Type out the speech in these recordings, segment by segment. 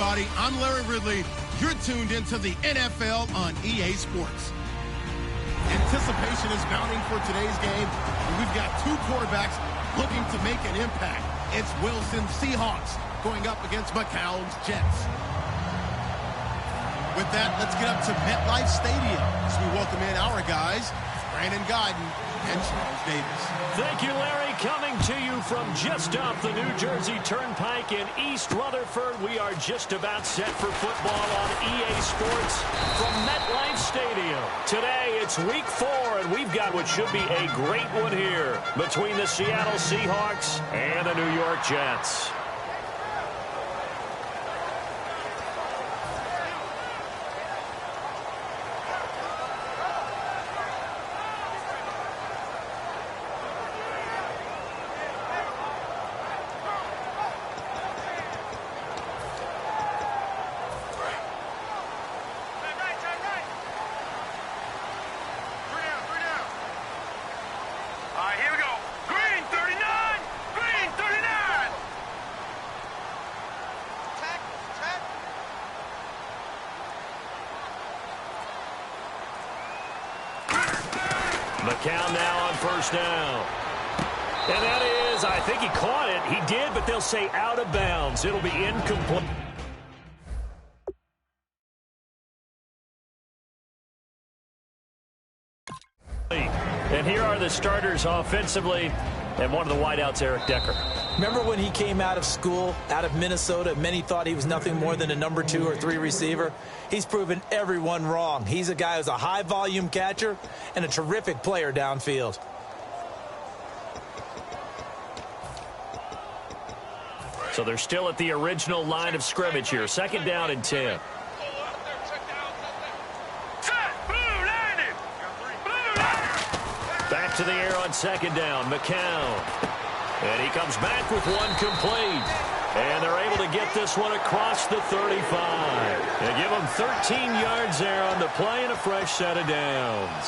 everybody. I'm Larry Ridley. You're tuned into the NFL on EA Sports. Anticipation is mounting for today's game. We've got two quarterbacks looking to make an impact. It's Wilson's Seahawks going up against McCown's Jets. With that, let's get up to MetLife Stadium as we welcome in our guys, Brandon Guyton and Charles Davis. Thank you, Larry. Coming to you from just off the New Jersey Turnpike in East Rutherford. We are just about set for football on EA Sports from MetLife Stadium. Today, it's week 4, and we've got what should be a great one here between the Seattle Seahawks and the New York Jets. McCown now on first down. And that is, I think he caught it. He did, but they'll say out of bounds. It'll be incomplete. And here are the starters offensively. And one of the wideouts, Eric Decker. Remember when he came out of school, out of Minnesota, many thought he was nothing more than a number 2 or 3 receiver? He's proven everyone wrong. He's a guy who's a high-volume catcher and a terrific player downfield. So they're still at the original line of scrimmage here. 2nd down and 10. Back to the air on 2nd down, McCown. And he comes back with one complete. And they're able to get this one across the 35. They give him 13 yards there on the play and a fresh set of downs.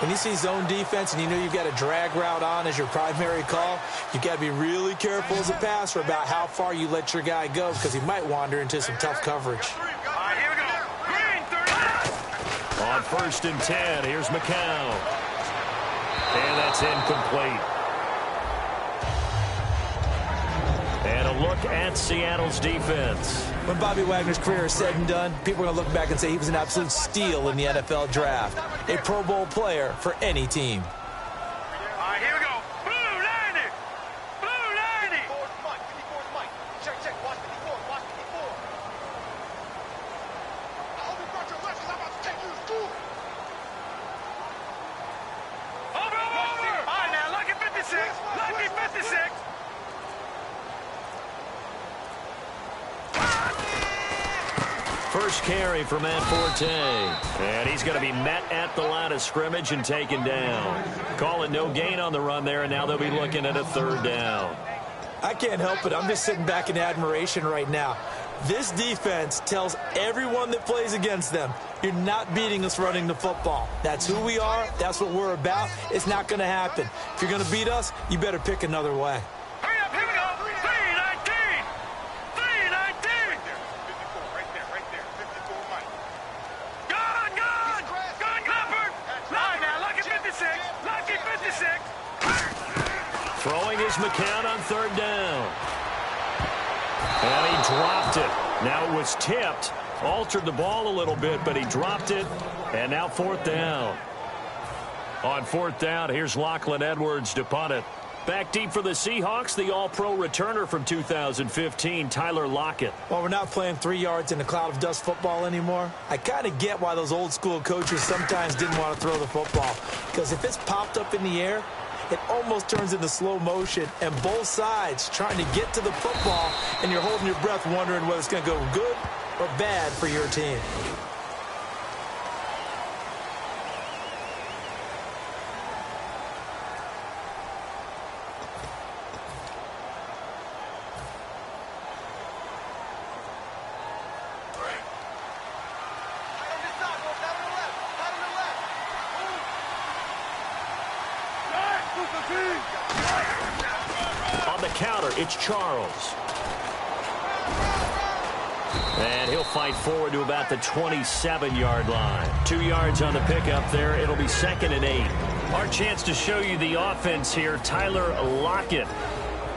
When you see zone defense and you know you've got a drag route on as your primary call, you've got to be really careful as a passer about how far you let your guy go because he might wander into some tough coverage. Here we go. Green, 39. On 1st and 10, here's McCown. And that's incomplete. And a look at Seattle's defense. When Bobby Wagner's career is said and done, people are going to look back and say he was an absolute steal in the NFL draft. A Pro Bowl player for any team. Here we go. Blue 90. Blue 90. Check, check. Watch 54. Watch 54. I hope you brought your lunch because I'm about to take you to school. Over. All right, now, lucky 56. Lucky 56. First carry for Matt Forte. And he's going to be met at the line of scrimmage and taken down. Calling no gain on the run there, and now they'll be looking at a 3rd down. I can't help it. I'm just sitting back in admiration right now. This defense tells everyone that plays against them, you're not beating us running the football. That's who we are. That's what we're about. It's not going to happen. If you're going to beat us, you better pick another way. Hurry up, here we go. 319. 319. Right there. 54 Mike. Gone. Leopard. All right, now, lucky 56. Lucky 56. Throwing is McCown on 3rd down. And he dropped it. Now it was tipped. Altered the ball a little bit, but he dropped it. And now 4th down. On 4th down, here's Lachlan Edwards to punt it. Back deep for the Seahawks, the all-pro returner from 2015, Tyler Lockett. While we're not playing 3 yards in a cloud of dust football anymore, I kind of get why those old-school coaches sometimes didn't want to throw the football. Because if it's popped up in the air, it almost turns into slow motion, and both sides trying to get to the football, and you're holding your breath wondering whether it's going to go good or bad for your team. On the counter, it's Charles. And he'll fight forward to about the 27-yard line. 2 yards on the pickup there. It'll be 2nd and 8. Our chance to show you the offense here, Tyler Lockett.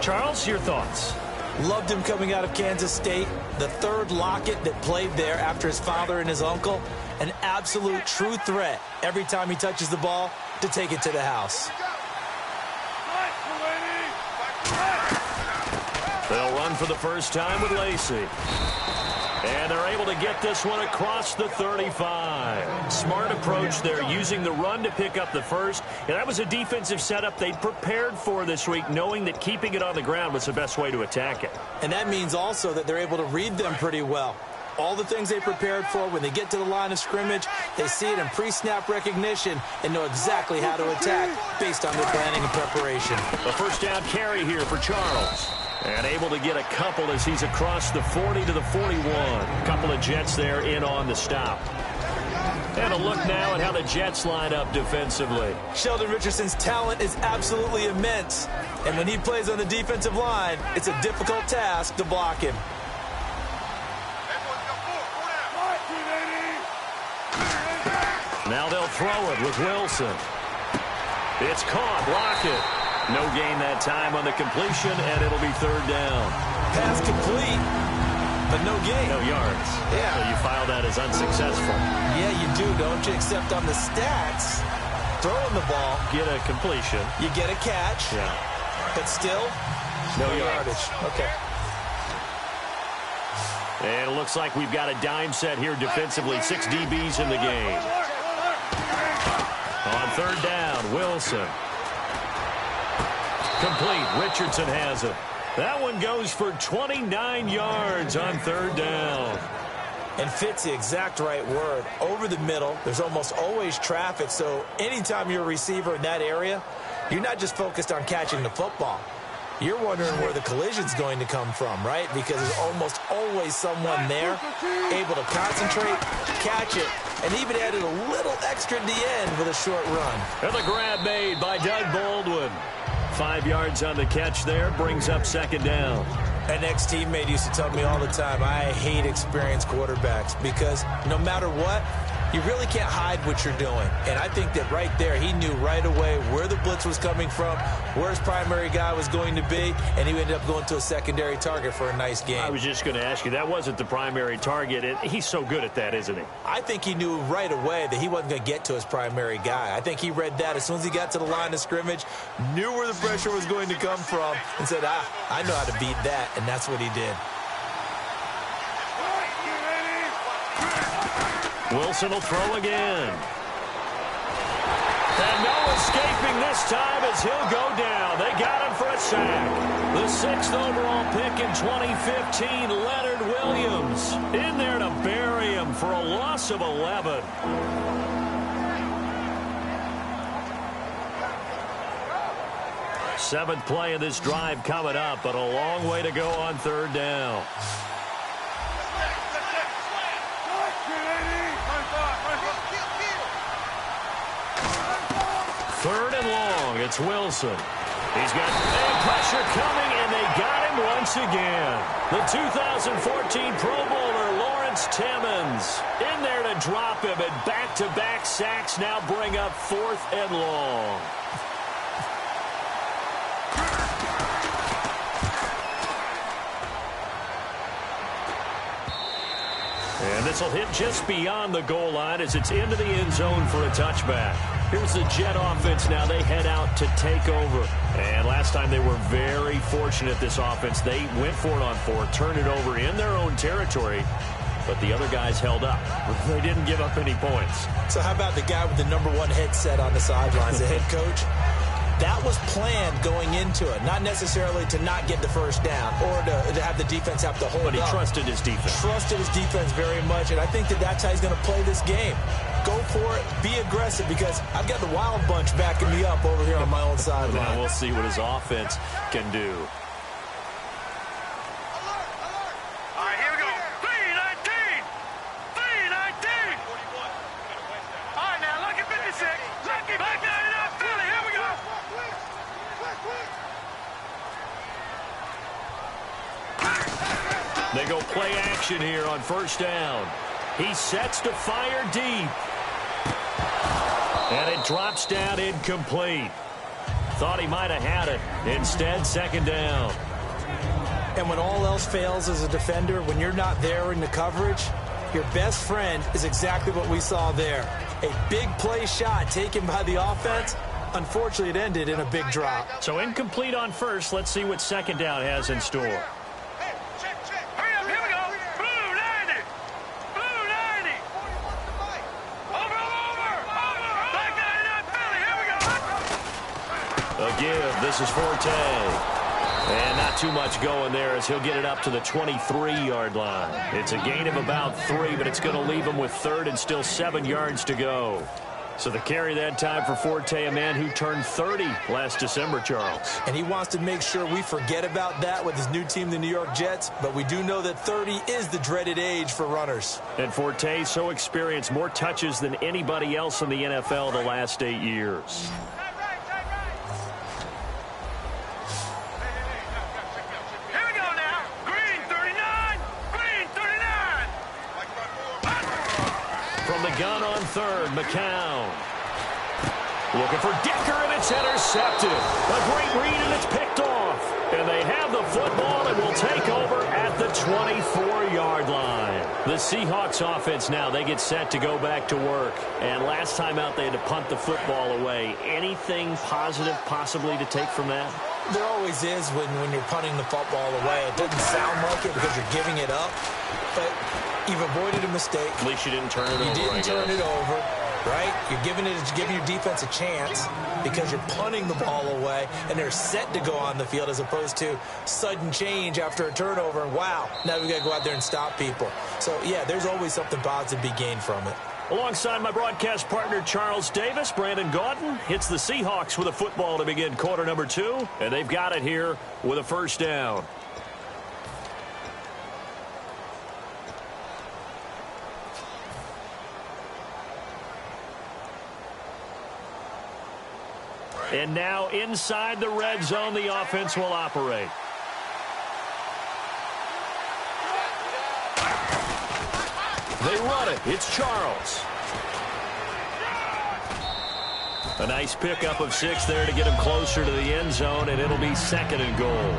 Charles, your thoughts? Loved him coming out of Kansas State. The third Lockett that played there after his father and his uncle. An absolute true threat every time he touches the ball to take it to the house. They'll run for the first time with Lacey. And they're able to get this one across the 35. Smart approach there, using the run to pick up the first. And that was a defensive setup they'd prepared for this week, knowing that keeping it on the ground was the best way to attack it. And that means also that they're able to read them pretty well. All the things they prepared for, when they get to the line of scrimmage, they see it in pre-snap recognition and know exactly how to attack based on their planning and preparation. A first down carry here for Charles. And able to get a couple as he's across the 40 to the 41. A couple of Jets there in on the stop. And a look now at how the Jets line up defensively. Sheldon Richardson's talent is absolutely immense. And when he plays on the defensive line, it's a difficult task to block him. Now they'll throw it with Wilson. It's caught. Lockett. No gain that time on the completion, and it'll be 3rd down. Pass complete, but no gain. No yards. Yeah. So you file that as unsuccessful. Yeah, you do, don't you? Except on the stats, throwing the ball. Get a completion. You get a catch. Yeah. But still, no yardage. Okay. And it looks like we've got a dime set here defensively. 6 DBs in the game. On 3rd down, Wilson. Complete. Richardson has it. That one goes for 29 yards on 3rd down. And fits the exact right word. Over the middle, there's almost always traffic, so anytime you're a receiver in that area, you're not just focused on catching the football. You're wondering where the collision's going to come from, right? Because there's almost always someone there able to concentrate, catch it, and even added a little extra at the end with a short run. And the grab made by Doug Baldwin. 5 yards on the catch there, brings up 2nd down. An ex-teammate used to tell me all the time, I hate experienced quarterbacks because no matter what, you really can't hide what you're doing. And I think that right there, he knew right away where the blitz was coming from, where his primary guy was going to be, and he ended up going to a secondary target for a nice game. I was just going to ask you, that wasn't the primary target. He's so good at that, isn't he? I think he knew right away that he wasn't going to get to his primary guy. I think he read that as soon as he got to the line of scrimmage, knew where the pressure was going to come from, and said, I know how to beat that, and that's what he did. Wilson will throw again. And no escaping this time as he'll go down. They got him for a sack. The 6th overall pick in 2015, Leonard Williams. In there to bury him for a loss of 11. Seventh play of this drive coming up, but a long way to go on 3rd down. 3rd and long. It's Wilson. He's got pressure coming, and they got him once again. The 2014 Pro Bowler, Lawrence Timmons, in there to drop him, and back-to-back sacks now bring up 4th and long. And this will hit just beyond the goal line as it's into the end zone for a touchback. Here's the Jet offense now. They head out to take over. And last time they were very fortunate, this offense. They went for it on 4, turned it over in their own territory, but the other guys held up. They didn't give up any points. So how about the guy with the #1 headset on the sidelines, the head coach? That was planned going into it, not necessarily to not get the first down or to have the defense have to hold up. But he trusted his defense. Trusted his defense very much, and I think that that's how he's going to play this game. Go for it, be aggressive, because I've got the wild bunch backing me up over here on my own sideline. Now we'll see what his offense can do. All right, here we go. 319! 319! All right, now, lucky 56. Lucky back 99 Philly. Here we go. They go play action here on first down. He sets to fire deep. And it drops down incomplete. Thought he might have had it. Instead, second down. And when all else fails as a defender, when you're not there in the coverage, your best friend is exactly what we saw there. A big play shot taken by the offense. Unfortunately, it ended in a big drop. So incomplete on first. Let's see what second down has in store. Hey, check. Hurry up, here we go. Blue 90. Blue 90. Over. Black 99 Philly, here we go. A give. This is Forte. And not too much going there as he'll get it up to the 23-yard line. It's a gain of about 3, but it's going to leave him with third and still 7 yards to go. So the carry that time for Forte, a man who turned 30 last December, Charles. And he wants to make sure we forget about that with his new team, the New York Jets. But we do know that 30 is the dreaded age for runners. And Forte so experienced, more touches than anybody else in the NFL the last 8 years. Here we go now. Green 39. Green 39. From the gun on third, McCown. Looking for Decker, and it's intercepted. A great read, and it's picked off. And they have the football and will take over at the 24-yard line. The Seahawks offense now, they get set to go back to work. And last time out, they had to punt the football away. Anything positive possibly to take from that? There always is when you're punting the football away. It doesn't sound like it because you're giving it up. But you've avoided a mistake. At least you didn't turn it over. You didn't turn it over, right? You're giving your defense a chance because you're punting the ball away, and they're set to go on the field as opposed to sudden change after a turnover. And wow, now we've got to go out there and stop people. So, yeah, there's always something positive to be gained from it. Alongside my broadcast partner, Charles Davis, Brandon Gaudin hits the Seahawks with a football to begin quarter number 2, and they've got it here with a first down. And now inside the red zone, the offense will operate. They run it. It's Charles. A nice pickup of 6 there to get him closer to the end zone, and it'll be second and goal.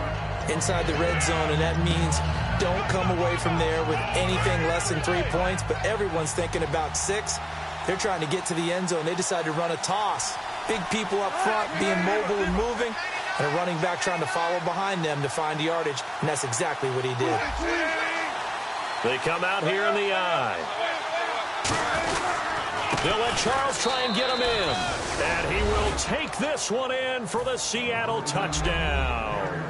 Inside the red zone, and that means don't come away from there with anything less than 3 points, but everyone's thinking about 6. They're trying to get to the end zone. They decide to run a toss. Big people up front being mobile and moving, and a running back trying to follow behind them to find yardage, and that's exactly what he did. They come out here in the eye. They'll let Charles try and get him in. And he will take this one in for the Seattle touchdown.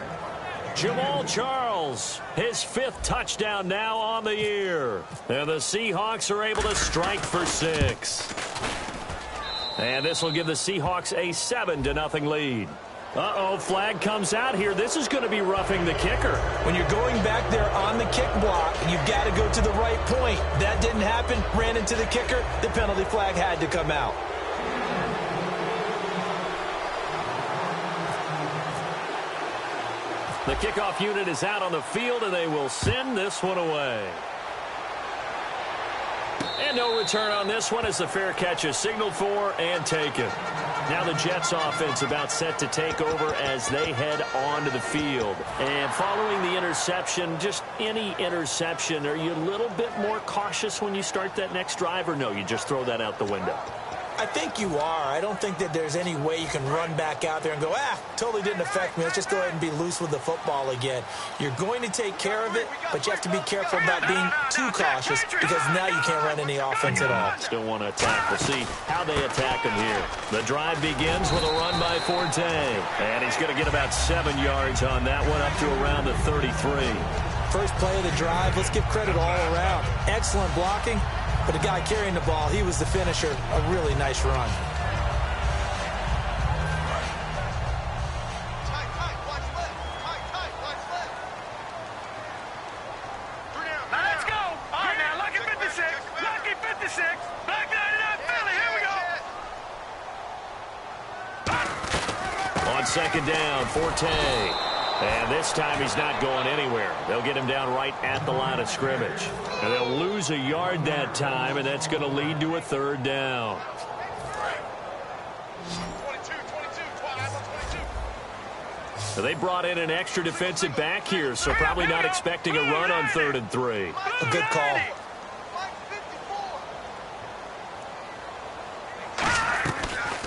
Jamal Charles, his 5th touchdown now on the year. And the Seahawks are able to strike for 6. And this will give the Seahawks a 7-0 lead. Uh-oh, flag comes out here. This is going to be roughing the kicker. When you're going back there on the kick block, you've got to go to the right point. That didn't happen. Ran into the kicker. The penalty flag had to come out. The kickoff unit is out on the field, and they will send this one away. And no return on this one as the fair catch is signaled for and taken. Now the Jets offense about set to take over as they head onto the field. And following the interception, just any interception, are you a little bit more cautious when you start that next drive, or no, you just throw that out the window? I think you are. I don't think that there's any way you can run back out there and go, totally didn't affect me. Let's just go ahead and be loose with the football again. You're going to take care of it, but you have to be careful about being too cautious because now you can't run any offense at all. Still want to attack. We'll see how they attack him here. The drive begins with a run by Forte. And he's going to get about 7 yards on that one up to around the 33. First play of the drive, let's give credit all around. Excellent blocking. But the guy carrying the ball, he was the finisher. A really nice run. Now let's go. All right, now, lucky 56. Lucky 56. Black 99 Philly. Here we go. On second down, Forte. And this time he's not going anywhere. They'll get him down right at the line of scrimmage. And they'll lose a yard that time, and that's going to lead to a third down. So they brought in an extra defensive back here, so probably not expecting a run on 3rd and 3. A good call.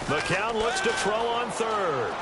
McCown looks to throw on 3rd.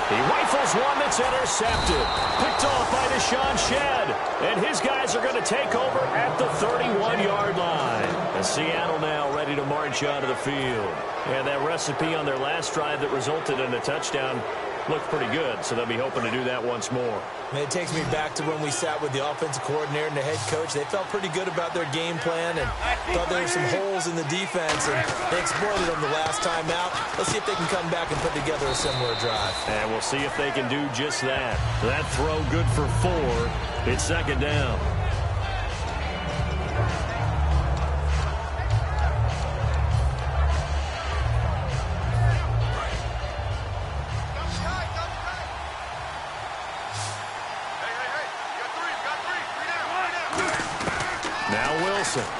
He rifles one that's intercepted. Picked off by Deshaun Shedd. And his guys are going to take over at the 31-yard line. And Seattle now ready to march out of the field. And that recipe on their last drive that resulted in a touchdown looked pretty good, so they'll be hoping to do that once more. Man, it takes me back to when we sat with the offensive coordinator and the head coach. They felt pretty good about their game plan and thought there were some holes in the defense, and they exploited them the last time out. Let's see if they can come back and put together a similar drive. And we'll see if they can do just that. That throw good for 4. It's 2nd down.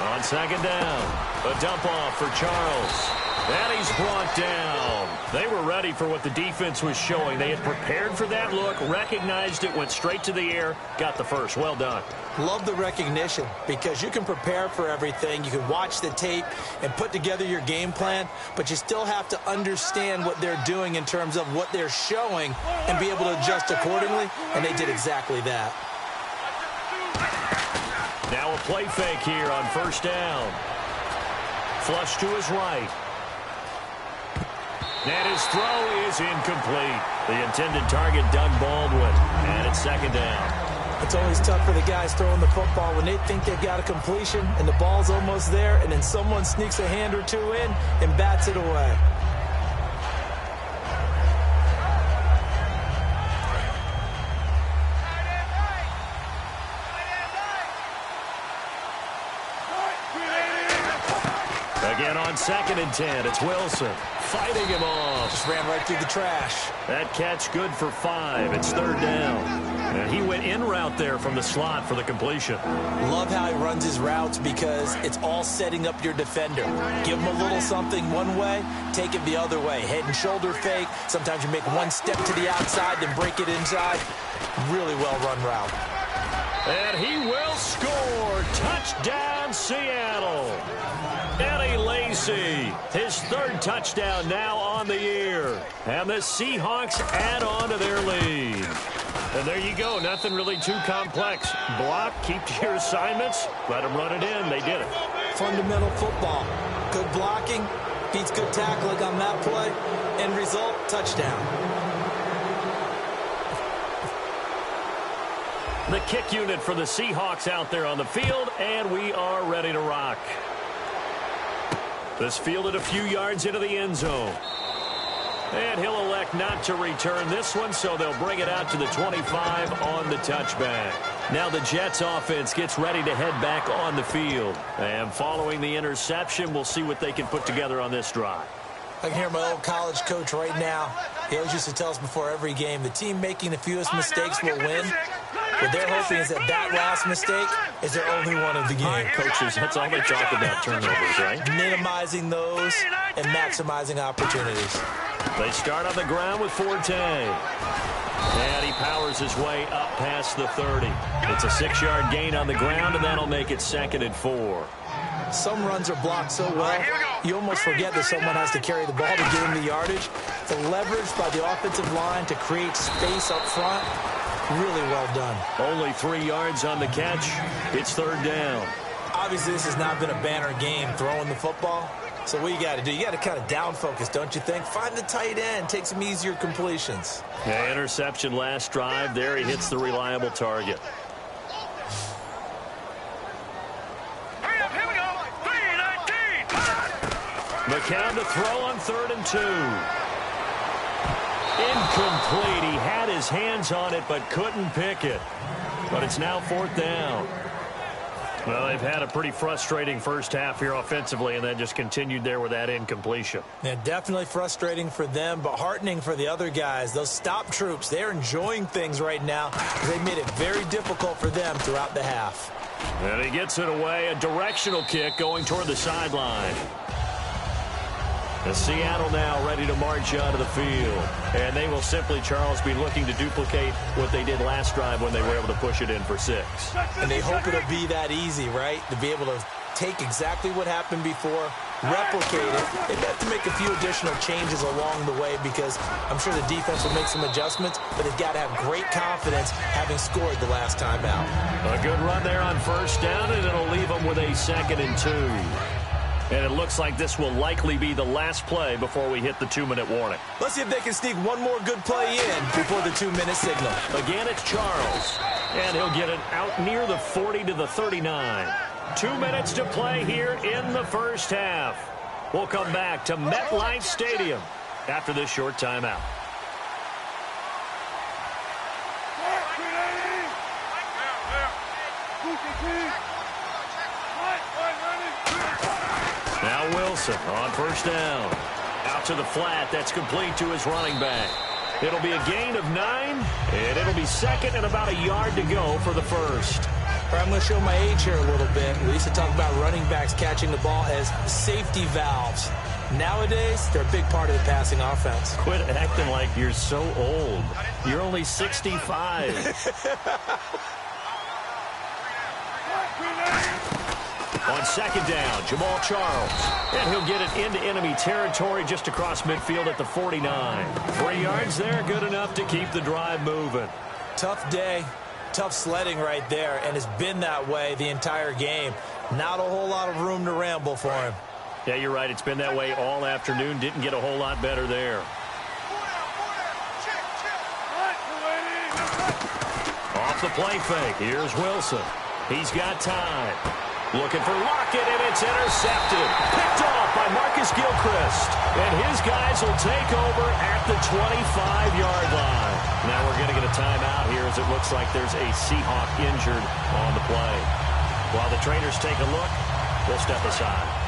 On 2nd down, a dump off for Charles. And he's brought down. They were ready for what the defense was showing. They had prepared for that look, recognized it, went straight to the air, got the first. Well done. Love the recognition, because you can prepare for everything. You can watch the tape and put together your game plan, but you still have to understand what they're doing in terms of what they're showing and be able to adjust accordingly, and they did exactly that. Now a play fake here on 1st down. Flush to his right. And his throw is incomplete. The intended target, Doug Baldwin. And it's 2nd down. It's always tough for the guys throwing the football when they think they've got a completion and the ball's almost there, and then someone sneaks a hand or two in and bats it away. Again on 2nd and 10, it's Wilson fighting him off. Just ran right through the trash. That catch good for 5. It's 3rd down. And he went in route there from the slot for the completion. Love how he runs his routes, because it's all setting up your defender. Give him a little something one way, take it the other way. Head and shoulder fake. Sometimes you make one step to the outside, then break it inside. Really well run route. And he will score. Touchdown, Seattle. Eddie Lacy, his 3rd touchdown now on the year. And the Seahawks add on to their lead. And there you go. Nothing really too complex. Block, keep to your assignments, let them run it in. They did it. Fundamental football. Good blocking beats good tackling on that play. End result, touchdown. The kick unit for the Seahawks out there on the field, and we are ready to rock. This fielded a few yards into the end zone. And he'll elect not to return this one, so they'll bring it out to the 25 on the touchback. Now the Jets offense gets ready to head back on the field. And following the interception, we'll see what they can put together on this drive. I can hear my old college coach right now. He always used to tell us before every game, the team making the fewest mistakes will win. What they're hoping is that that last mistake is their only one of the game. Coaches, that's all they talk about, turnovers, right? Minimizing those and maximizing opportunities. They start on the ground with Forte. And he powers his way up past the 30. It's a 6-yard gain on the ground, and that'll make it 2nd and 4. Some runs are blocked so well, you almost forget that someone has to carry the ball to gain the yardage. The leverage by the offensive line to create space up front, really well done. Only 3 yards on the catch. It's 3rd down. Obviously, this has not been a banner game throwing the football. So what you got to do, you got to kind of down focus, don't you think? Find the tight end, take some easier completions. Yeah, interception last drive. There he hits the reliable target. McCown to throw on 3rd and 2. Incomplete. He had his hands on it but couldn't pick it. But it's now 4th down. Well, they've had a pretty frustrating first half here offensively, and then just continued there with that incompletion. Yeah, definitely frustrating for them, but heartening for the other guys. Those stop troops, they're enjoying things right now. They made it very difficult for them throughout the half. And he gets it away, a directional kick going toward the sideline. The Seattle now ready to march out of the field. And they will simply, Charles, be looking to duplicate what they did last drive when they were able to push it in for 6. And they hope it'll be that easy, right? To be able to take exactly what happened before, replicate it. They have to make a few additional changes along the way because I'm sure the defense will make some adjustments, but they've got to have great confidence having scored the last time out. A good run there on first down, and it'll leave them with a 2nd and 2. And it looks like this will likely be the last play before we hit the 2-minute warning. Let's see if they can sneak one more good play in before the 2-minute signal. Again, it's Charles. And he'll get it out near the 40 to the 39. 2 minutes to play here in the first half. We'll come back to MetLife Stadium after this short timeout. Now Wilson on first down. Out to the flat. That's complete to his running back. It'll be a gain of 9, and it'll be 2nd and about a yard to go for the first. I'm going to show my age here a little bit. We used to talk about running backs catching the ball as safety valves. Nowadays, they're a big part of the passing offense. Quit acting like you're so old. You're only 65. On second down, Jamal Charles. And he'll get it into enemy territory just across midfield at the 49. 3 yards there, good enough to keep the drive moving. Tough day, tough sledding right there, and it's been that way the entire game. Not a whole lot of room to ramble for him. Yeah, you're right. It's been that way all afternoon. Didn't get a whole lot better there. Off the play fake. Here's Wilson. He's got time. Looking for Lockett, and it's intercepted. Picked off by Marcus Gilchrist. And his guys will take over at the 25-yard line. Now we're going to get a timeout here as it looks like there's a Seahawk injured on the play. While the trainers take a look, we'll step aside.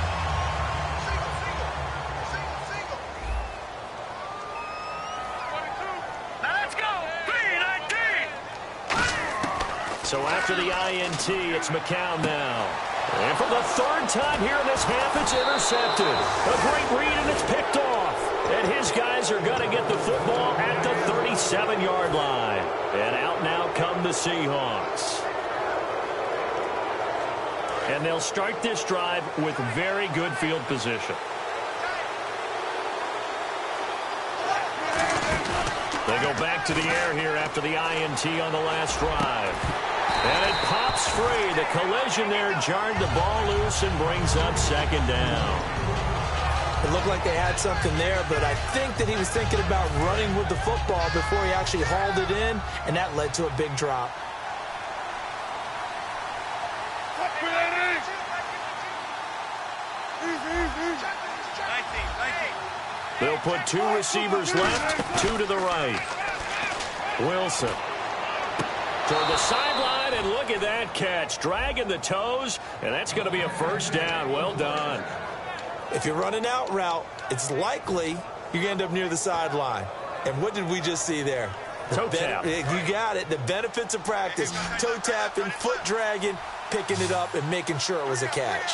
So after the INT, it's McCown now. And for the 3rd time here in this half, it's intercepted. A great read, and it's picked off. And his guys are going to get the football at the 37-yard line. And out now come the Seahawks. And they'll start this drive with very good field position. They go back to the air here after the INT on the last drive. And it pops free. The collision there jarred the ball loose and brings up 2nd down. It looked like they had something there, but I think that he was thinking about running with the football before he actually hauled it in, and that led to a big drop. They'll put 2 receivers left, 2 to the right. Wilson toward the sideline, and look at that catch. Dragging the toes, and that's going to be a first down. Well done. If you're running out route, it's likely you're going to end up near the sideline. And what did we just see there? Toe tap. You got it. The benefits of practice. Toe tapping, foot dragging, picking it up, and making sure it was a catch.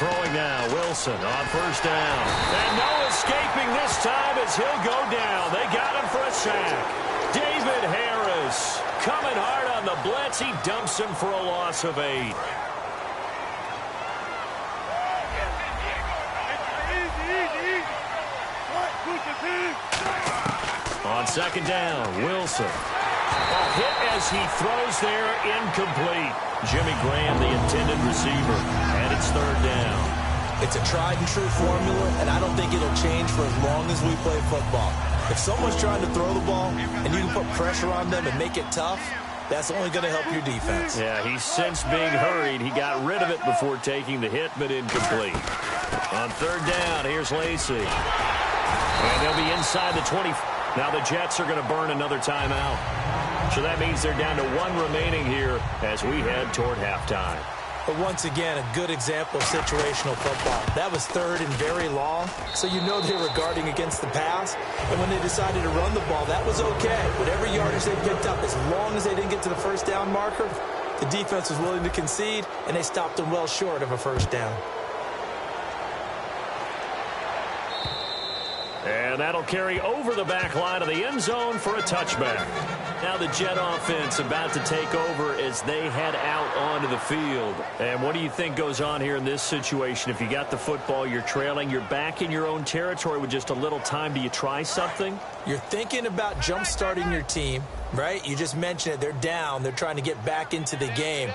Throwing now, Wilson on first down. And no escaping this time as he'll go down. They got him for a sack. David Harris coming hard on the blitz. He dumps him for a loss of 8. On second down, Wilson. A hit as he throws there, incomplete. Jimmy Graham, the intended receiver, and it's 3rd down. It's a tried-and-true formula, and I don't think it'll change for as long as we play football. If someone's trying to throw the ball and you can put pressure on them and make it tough, that's only going to help your defense. Yeah, he's since being hurried. He got rid of it before taking the hit, but incomplete. On 3rd down, here's Lacy. And they'll be inside the 20. Now the Jets are going to burn another timeout. So that means they're down to 1 remaining here as we head toward halftime. But once again, a good example of situational football. That was 3rd and very long, so you know they were guarding against the pass. And when they decided to run the ball, that was okay. Whatever yardage they picked up, as long as they didn't get to the first down marker, the defense was willing to concede, and they stopped them well short of a first down. And that'll carry over the back line of the end zone for a touchback. Now the Jet offense about to take over as they head out onto the field. And what do you think goes on here in this situation? If you got the football, you're trailing, you're back in your own territory with just a little time. Do you try something? You're thinking about jump-starting your team, right? You just mentioned it. They're down. They're trying to get back into the game.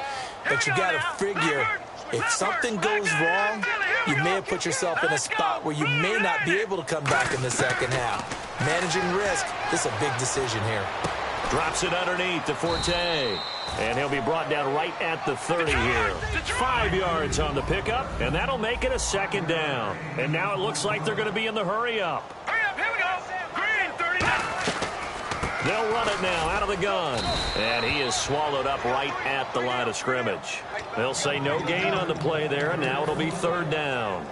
But you got to figure, if something goes wrong, you may have put yourself in a spot where you may not be able to come back in the second half. Managing risk, this is a big decision here. Drops it underneath to Forte. And he'll be brought down right at the 30 here. 5 yards on the pickup, and that'll make it a second down. And now it looks like they're going to be in the hurry-up. Hurry up, here we go. Green, 30. They'll run it now out of the gun. And he is swallowed up right at the line of scrimmage. They'll say no gain on the play there, and now it'll be 3rd down.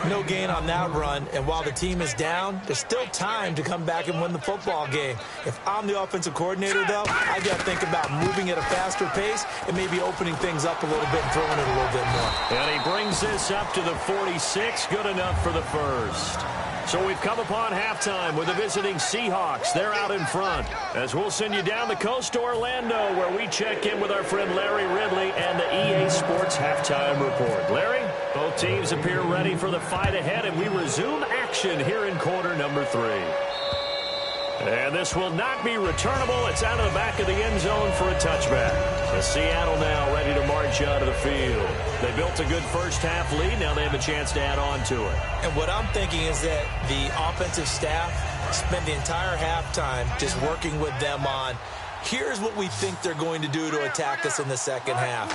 No gain on that run, and while the team is down, there's still time to come back and win the football game. If I'm the offensive coordinator, though, I got to think about moving at a faster pace and maybe opening things up a little bit and throwing it a little bit more. And he brings this up to the 46, good enough for the first. So we've come upon halftime with the visiting Seahawks. They're out in front. As we'll send you down the coast to Orlando, where we check in with our friend Larry Ridley and the EA Sports Halftime Report. Larry, both teams appear ready for the fight ahead, and we resume action here in quarter number 3. And this will not be returnable. It's out of the back of the end zone for a touchback. So Seattle now ready to march out of the field. They built a good first-half lead. Now they have a chance to add on to it. And what I'm thinking is that the offensive staff spent the entire halftime just working with them on, here's what we think they're going to do to attack us in the second half.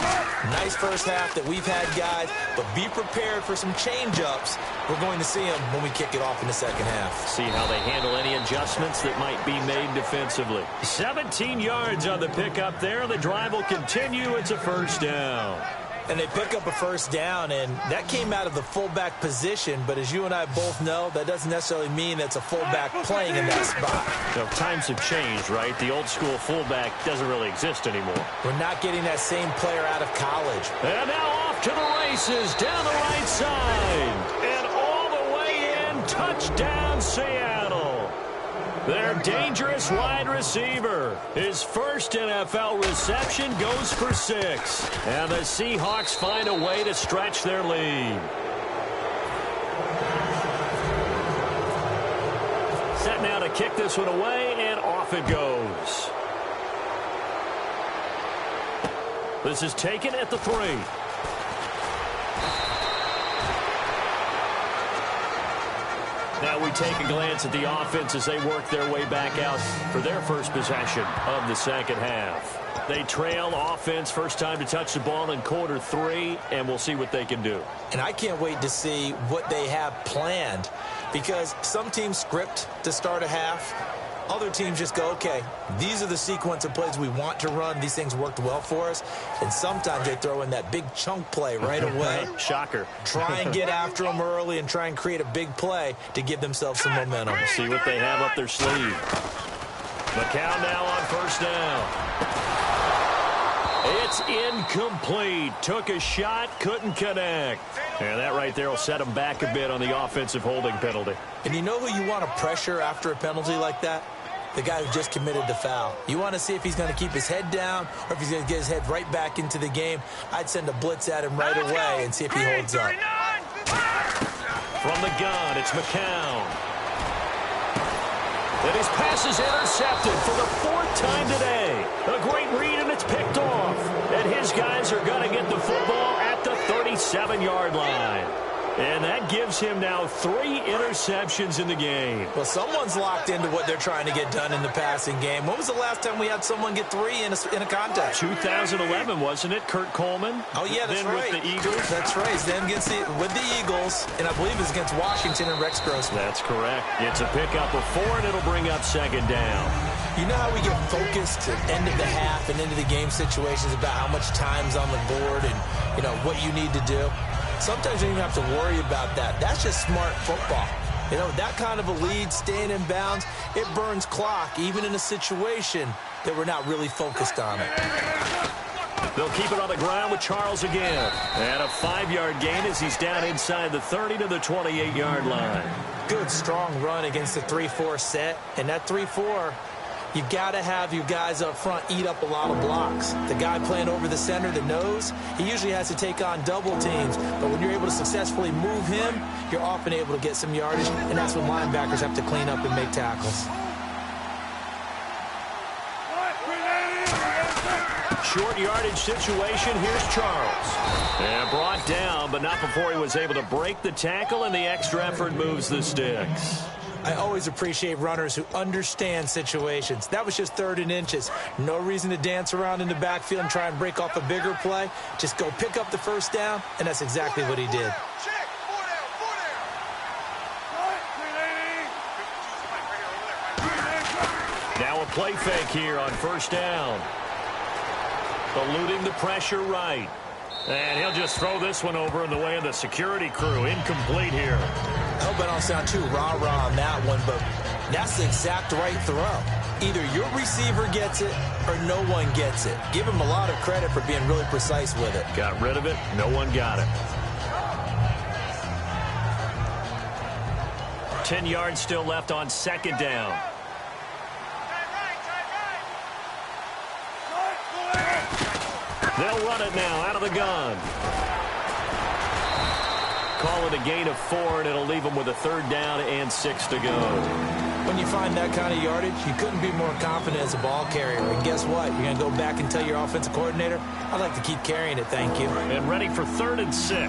Nice first half that we've had, guys, but be prepared for some change-ups. We're going to see them when we kick it off in the second half. See how they handle any adjustments that might be made defensively. 17 yards on the pickup there. The drive will continue. It's a first down. And they pick up a first down, and that came out of the fullback position. But as you and I both know, that doesn't necessarily mean that's a fullback playing in that spot. So times have changed, right? The old school fullback doesn't really exist anymore. We're not getting that same player out of college. And now off to the races down the right side. And all the way in, touchdown Seattle. Their dangerous wide receiver. His first NFL reception goes for 6. And the Seahawks find a way to stretch their lead. Set now to kick this one away, and off it goes. This is taken at the 3. Now we take a glance at the offense as they work their way back out for their first possession of the second half. They trail offense, first time to touch the ball in quarter 3, and we'll see what they can do. And I can't wait to see what they have planned, because some teams script to start a half. Other teams just go, okay, these are the sequence of plays we want to run. These things worked well for us. And sometimes they throw in that big chunk play right away. Shocker. Try and get after them early and try and create a big play to give themselves some momentum. See what they have up their sleeve. McCown now on first down. It's incomplete. Took a shot, couldn't connect. And that right there will set him back a bit on the offensive holding penalty. And you know who you want to pressure after a penalty like that? The guy who just committed the foul. You want to see if he's going to keep his head down or if he's going to get his head right back into the game. I'd send a blitz at him right away and see if he holds up. From the gun, it's McCown. And his pass is intercepted for the 4th time today. A great read, and it's picked off. And his guys are going to get the football at the 37-yard line. And that gives him now 3 interceptions in the game. Well, someone's locked into what they're trying to get done in the passing game. When was the last time we had someone get 3 in a contest? 2011, wasn't it? Kurt Coleman? Oh, yeah, that's then right. With the Eagles? That's right. It's then with the Eagles, and I believe it's against Washington and Rex Grossman. That's correct. It's a pickup of 4, and it'll bring up 2nd down. You know how we get focused at end of the half and into the game situations about how much time's on the board and, you know, what you need to do? Sometimes you don't even have to worry about that. That's just smart football. You know, that kind of a lead, staying in bounds, it burns clock, even in a situation that we're not really focused on it. They'll keep it on the ground with Charles again. And a 5-yard gain as he's down inside the 30 to the 28-yard line. Good, strong run against the 3-4 set. And that 3-4, you got to have your guys up front eat up a lot of blocks. The guy playing over the center, the nose, he usually has to take on double teams. But when you're able to successfully move him, you're often able to get some yardage. And that's when linebackers have to clean up and make tackles. Short yardage situation. Here's Charles. And brought down, but not before he was able to break the tackle, and the extra effort moves the sticks. I always appreciate runners who understand situations. That was just 3rd and inches. No reason to dance around in the backfield and try and break off a bigger play. Just go pick up the 1st down, and that's exactly what he did. Now a play fake here on 1st down. Eluding the pressure right. And he'll just throw this one over in the way of the security crew. Incomplete here. I hope I don't sound too rah-rah on that one, but that's the exact right throw. Either your receiver gets it or no one gets it. Give him a lot of credit for being really precise with it. Got rid of it. No one got it. 10 yards still left on 2nd down. They'll run it now out of the gun. Call it a gain of 4, and it'll leave them with a 3rd down and 6 to go. When you find that kind of yardage, you couldn't be more confident as a ball carrier. And guess what? You're going to go back and tell your offensive coordinator, I'd like to keep carrying it, thank you. And ready for 3rd and 6.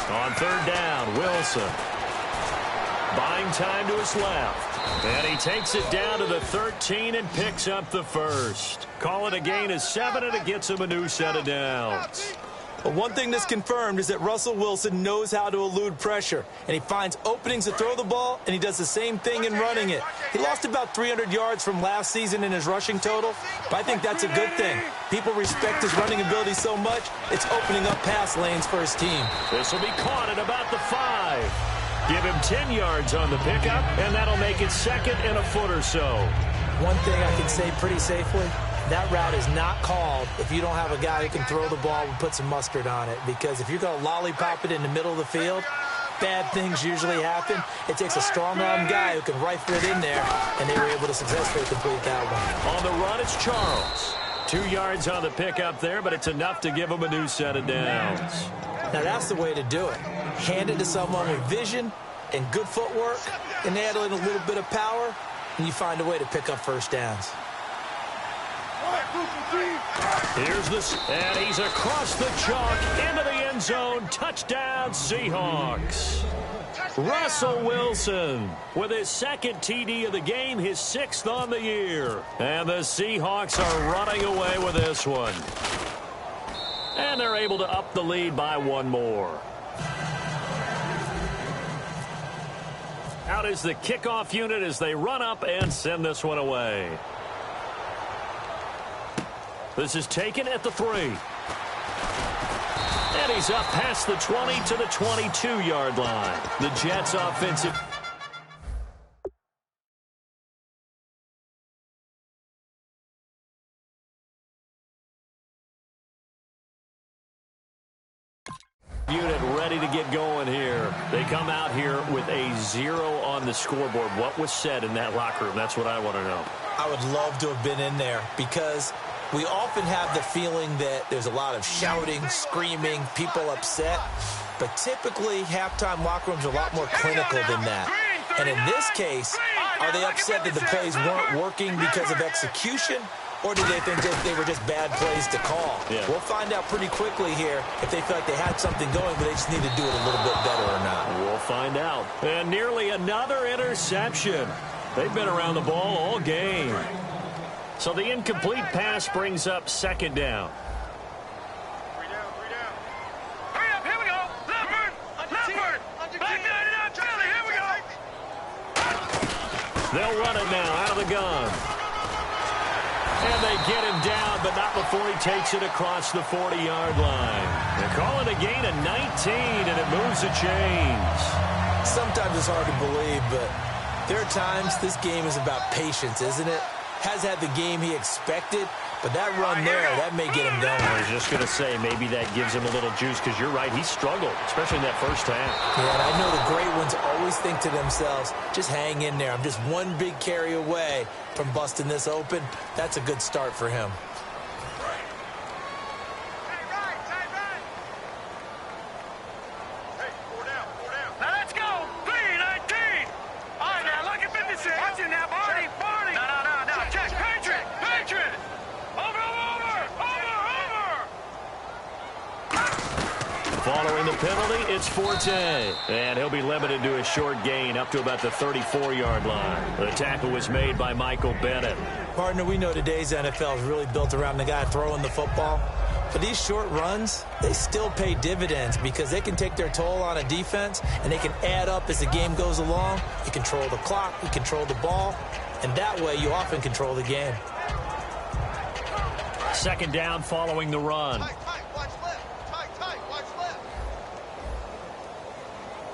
On 3rd down, Wilson. Buying time to his left. And he takes it down to the 13 and picks up the 1st. Call it a gain of 7, and it gets him a new set of downs. But one thing that's confirmed is that Russell Wilson knows how to elude pressure, and he finds openings to throw the ball, and he does the same thing in running it. He lost about 300 yards from last season in his rushing total, but I think that's a good thing. People respect his running ability so much, it's opening up pass lanes for his team. This will be caught at about the 5. Give him 10 yards on the pickup, and that'll make it 2nd and a foot or so. One thing I can say pretty safely, that route is not called if you don't have a guy who can throw the ball and put some mustard on it. Because if you're going to lollipop it in the middle of the field, bad things usually happen. It takes a strong-arm guy who can rifle it in there, and they were able to successfully complete that one. On the run, it's Charles. 2 yards on the pickup there, but it's enough to give him a new set of downs. Now, that's the way to do it. Hand it to someone with vision and good footwork, and add in a little bit of power, and you find a way to pick up 1st downs. Here's this, and he's across the chalk into the end zone. Touchdown, Seahawks. Russell Wilson with his 2nd TD of the game, his 6th on the year. And the Seahawks are running away with this one. And they're able to up the lead by 1 more. Out is the kickoff unit as they run up and send this one away. This is taken at the 3. And he's up past the 20 to the 22-yard line. The Jets offensive. Unit ready to get going here. They come out here with a 0 on the scoreboard. What was said in that locker room? That's what I want to know. I would love to have been in there because we often have the feeling that there's a lot of shouting, screaming, people upset. But typically, halftime locker rooms are a lot more clinical than that. And in this case, are they upset that the plays weren't working because of execution? Or do they think that they were just bad plays to call? Yeah. We'll find out pretty quickly here if they feel like they had something going, but they just need to do it a little bit better or not. We'll find out. And nearly another interception. They've been around the ball all game. So the incomplete pass brings up second down. Hurry up, here we go. Leopard. Back nine it out, Charlie. Here we go. They'll run it now out of the gun. And they get him down, but not before he takes it across the 40-yard line. They're calling a gain of 19, and it moves the chains. Sometimes it's hard to believe, but there are times this game is about patience, isn't it? Has had the game he expected, but that run there, that may get him going. I was just going to say, maybe that gives him a little juice, because you're right, he struggled, especially in that first half. Yeah, and I know the great ones always think to themselves, just hang in there. I'm just one big carry away from busting this open. That's a good start for him. Now let's go. 3-19. All right, now look at 56. Watch it now, Barney. No. Check. Patriot. Over. Following the penalty, it's Forte. And he'll be limited to a short gain up to about the 34-yard line. The tackle was made by Michael Bennett. Partner, we know today's NFL is really built around the guy throwing the football. But these short runs, they still pay dividends because they can take their toll on a defense and they can add up as the game goes along. You control the clock, you control the ball, and that way you often control the game. Second down following the run. Watch left.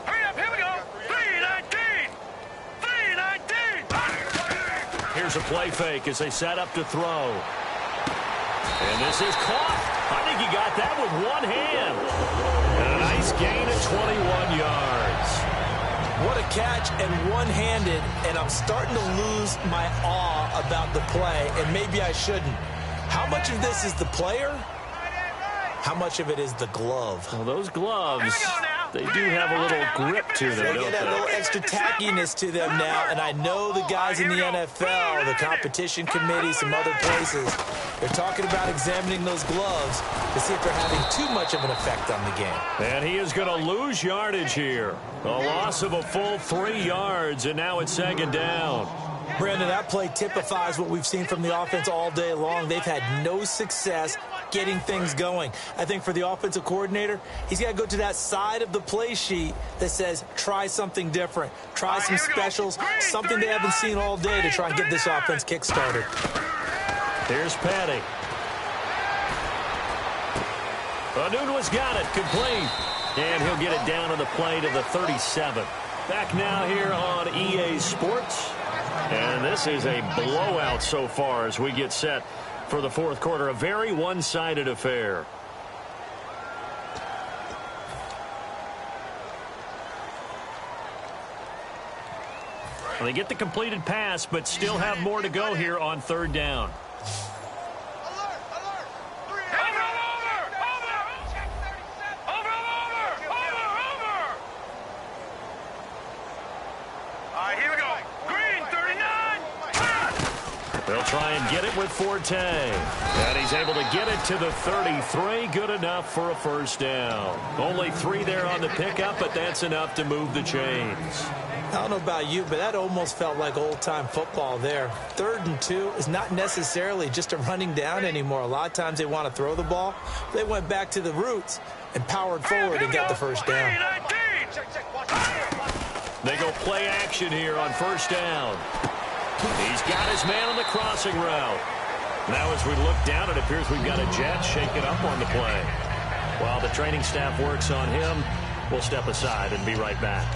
Hurry up, here we go. 3-19. Here's a play fake as they set up to throw. And this is caught. I think he got that with one hand. And a nice gain of 21 yards. What a catch and one-handed, and I'm starting to lose my awe about the play, and maybe I shouldn't. How much of this is the player? How much of it is the glove? Well, those gloves, they do have a little grip to them, They don't get that little extra tackiness to them now, and I know the guys in the NFL, the competition committee, some other places, they're talking about examining those gloves to see if they're having too much of an effect on the game. And he is going to lose yardage here. A loss of a full 3 yards, and now it's second down. Brandon, that play typifies what we've seen from the offense all day long. They've had no success getting things going. I think for the offensive coordinator, he's got to go to that side of the play sheet that says, try something different. Try some specials, something they haven't seen all day to try and get this offense kick-started. Here's Patty. Anunwa's got it, complete. And he'll get it down on the play to the 37. Back now here on EA Sports. And this is a blowout so far as we get set for the fourth quarter. A very one-sided affair. Well, they get the completed pass, but still have more to go here on third down. They'll try and get it with Forte. And he's able to get it to the 33. Good enough for a first down. Only 3 there on the pickup, but that's enough to move the chains. I don't know about you, but that almost felt like old-time football there. 3rd and 2 is not necessarily just a running down anymore. A lot of times they want to throw the ball. They went back to the roots and powered forward and got the first down. They go play action here on first down. He's got his man on the crossing route. Now as we look down, it appears we've got a jet shaken up on the play. While the training staff works on him, we'll step aside and be right back.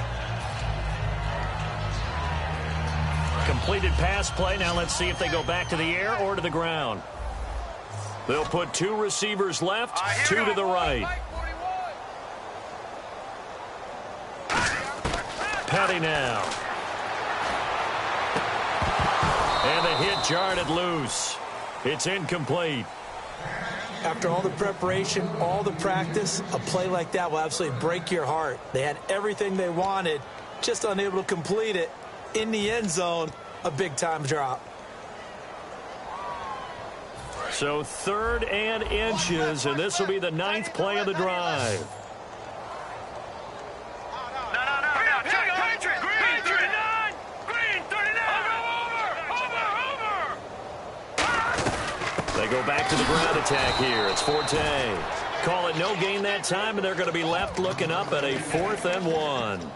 Completed pass play. Now let's see if they go back to the air or to the ground. They'll put 2 receivers left, 2 to the right. Petty now. And the hit jarred it loose. It's incomplete. After all the preparation, all the practice, a play like that will absolutely break your heart. They had everything they wanted, just unable to complete it. In the end zone, a big-time drop. So 3rd and inches, and this will be the 9th play of the drive. They go back to the ground attack here. It's Forte. Call it no gain that time, and they're going to be left looking up at a 4th and 1.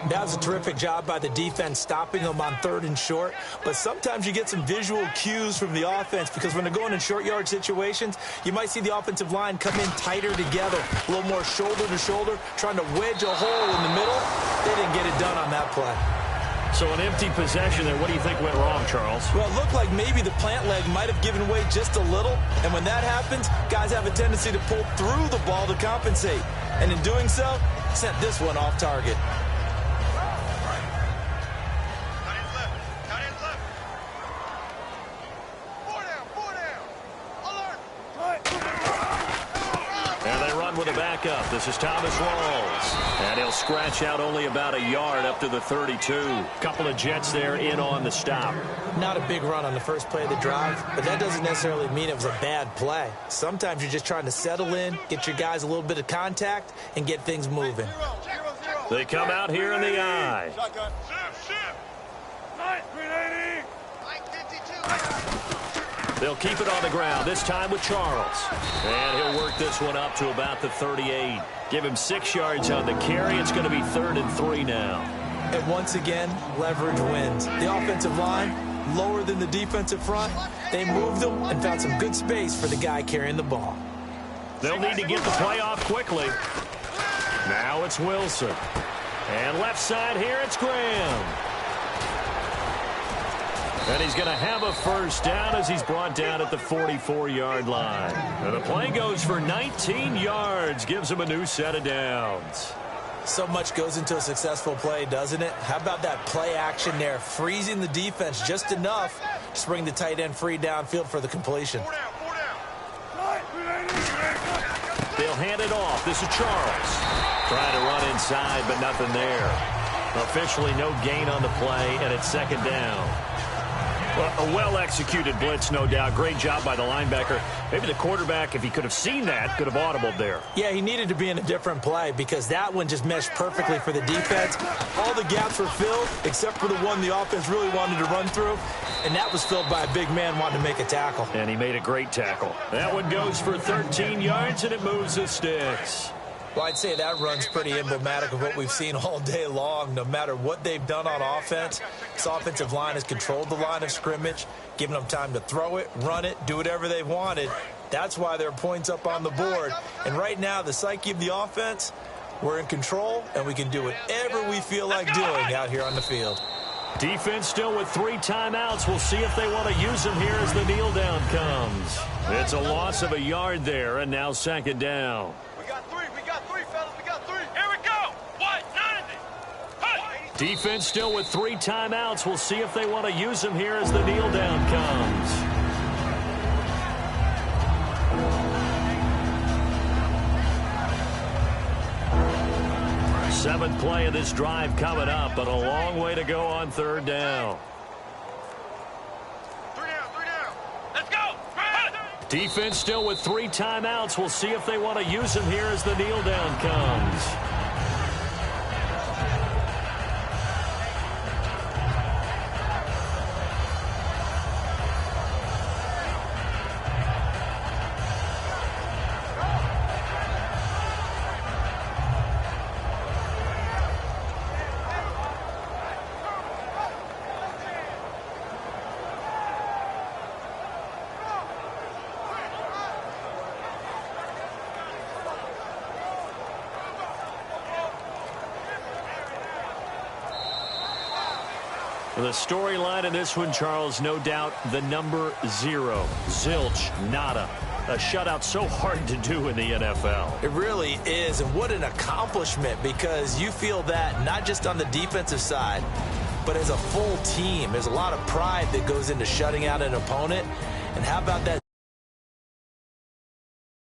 That was a terrific job by the defense stopping them on 3rd and short. But sometimes you get some visual cues from the offense because when they're going in short yard situations, you might see the offensive line come in tighter together, a little more shoulder to shoulder, trying to wedge a hole in the middle. They didn't get it done on that play. So an empty possession there. What do you think went wrong, Charles? Well, it looked like maybe the plant leg might have given way just a little. And when that happens, guys have a tendency to pull through the ball to compensate. And in doing so, sent this one off target. With a backup. This is Thomas Rawls. And he'll scratch out only about a yard up to the 32. Couple of Jets there in on the stop. Not a big run on the first play of the drive, but that doesn't necessarily mean it was a bad play. Sometimes you're just trying to settle in, get your guys a little bit of contact, and get things moving. They come out here in the eye. Shotgun. Shift. 9-380. 952. They'll keep it on the ground, this time with Charles. And he'll work this one up to about the 38. Give him 6 yards on the carry. It's going to be 3rd and 3 now. And once again, leverage wins. The offensive line, lower than the defensive front. They moved them and found some good space for the guy carrying the ball. They'll need to get the play off quickly. Now it's Wilson. And left side here, it's Graham. And he's going to have a first down as he's brought down at the 44-yard line. And the play goes for 19 yards, gives him a new set of downs. So much goes into a successful play, doesn't it? How about that play action there, freezing the defense just enough to bring the tight end free downfield for the completion. They'll hand it off. This is Charles. Trying to run inside, but nothing there. Officially no gain on the play, and it's 2nd down. Well, a well-executed blitz, no doubt. Great job by the linebacker. Maybe the quarterback, if he could have seen that, could have audibled there. Yeah, he needed to be in a different play because that one just meshed perfectly for the defense. All the gaps were filled except for the one the offense really wanted to run through, and that was filled by a big man wanting to make a tackle. And he made a great tackle. That one goes for 13 yards, and it moves the sticks. Well, I'd say that run's pretty emblematic of what we've seen all day long. No matter what they've done on offense, this offensive line has controlled the line of scrimmage, given them time to throw it, run it, do whatever they've wanted. That's why there are points up on the board. And right now, the psyche of the offense, we're in control, and we can do whatever we feel like doing out here on the field. Defense still with 3 timeouts. We'll see if they want to use them here as the kneel down comes. It's a loss of a yard there, and now 2nd down. Defense still with 3 timeouts. We'll see if they want to use them here as the kneel down comes. Seventh play of this drive coming up, but a long way to go on 3rd down. 3 down. Let's go. Defense still with 3 timeouts. We'll see if they want to use them here as the kneel down comes. The storyline in this one, Charles, no doubt the number 0. Zilch, nada. A shutout so hard to do in the NFL. It really is, and what an accomplishment, because you feel that not just on the defensive side, but as a full team. There's a lot of pride that goes into shutting out an opponent, and how about that